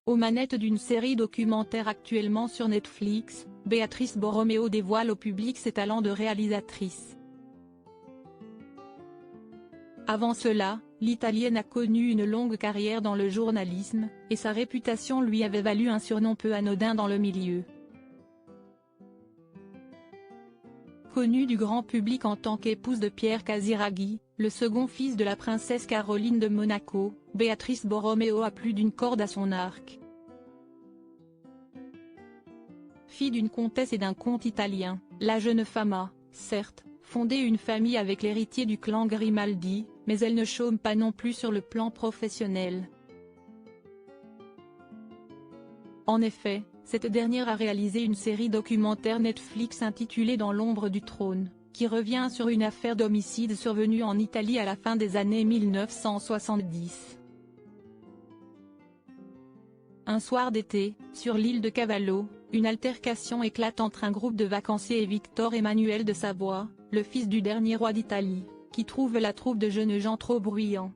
Aux manettes d'une série documentaire actuellement sur Netflix, Béatrice Borromeo dévoile au public ses talents de réalisatrice. Avant cela, l'Italienne a connu une longue carrière dans le journalisme, et sa réputation lui avait valu un surnom peu anodin dans le milieu. Connue du grand public en tant qu'épouse de Pierre Casiraghi, le second fils de la princesse Caroline de Monaco, Béatrice Borromeo a plus d'une corde à son arc. Fille d'une comtesse et d'un comte italien, la jeune femme a, certes, fondé une famille avec l'héritier du clan Grimaldi, mais elle ne chôme pas non plus sur le plan professionnel. En effet, cette dernière a réalisé une série documentaire Netflix intitulée Dans l'ombre du trône, qui revient sur une affaire d'homicide survenue en Italie à la fin des années 1970. Un soir d'été, sur l'île de Cavallo, une altercation éclate entre un groupe de vacanciers et Victor Emmanuel de Savoie, le fils du dernier roi d'Italie, qui trouve la troupe de jeunes gens trop bruyants.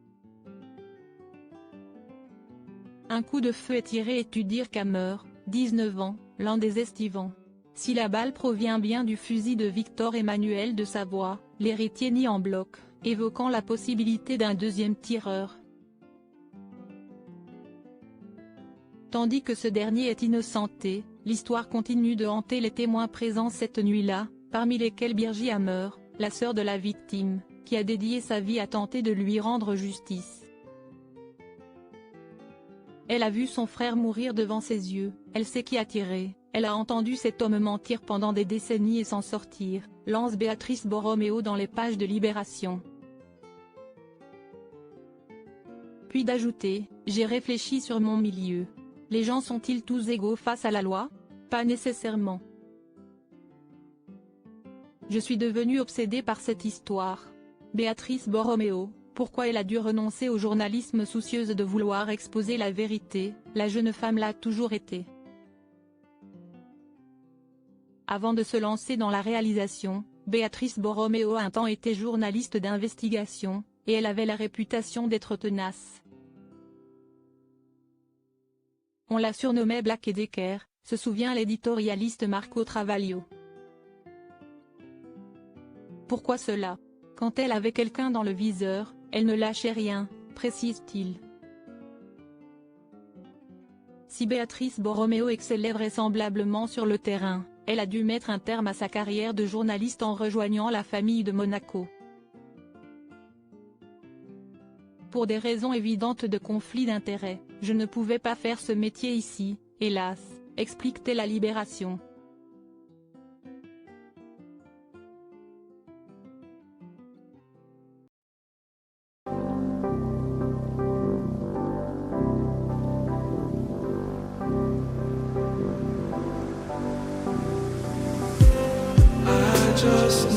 Un coup de feu est tiré et Tudirca meurt, 19 ans, l'un des estivants. Si la balle provient bien du fusil de Victor Emmanuel de Savoie, l'héritier nie en bloc, évoquant la possibilité d'un deuxième tireur. Tandis que ce dernier est innocenté, l'histoire continue de hanter les témoins présents cette nuit-là, parmi lesquels Birgi Hammer, la sœur de la victime, qui a dédié sa vie à tenter de lui rendre justice. Elle a vu son frère mourir devant ses yeux, elle sait qui a tiré, elle a entendu cet homme mentir pendant des décennies et s'en sortir, lance Béatrice Borromeo dans les pages de Libération. Puis d'ajouter, j'ai réfléchi sur mon milieu. Les gens sont-ils tous égaux face à la loi? Pas nécessairement. Je suis devenue obsédée par cette histoire. Béatrice Borromeo, pourquoi elle a dû renoncer au journalisme soucieuse de vouloir exposer la vérité, la jeune femme l'a toujours été. Avant de se lancer dans la réalisation, Béatrice Borromeo a un temps été journaliste d'investigation, et elle avait la réputation d'être tenace. On la surnommait Black et Decker, se souvient l'éditorialiste Marco Travaglio. Pourquoi cela? Quand elle avait quelqu'un dans le viseur, elle ne lâchait rien, précise-t-il. Si Béatrice Borromeo excellait vraisemblablement sur le terrain, elle a dû mettre un terme à sa carrière de journaliste en rejoignant la famille de Monaco. Pour des raisons évidentes de conflit d'intérêts, je ne pouvais pas faire ce métier ici, hélas, explique-t-elle à Libération. Just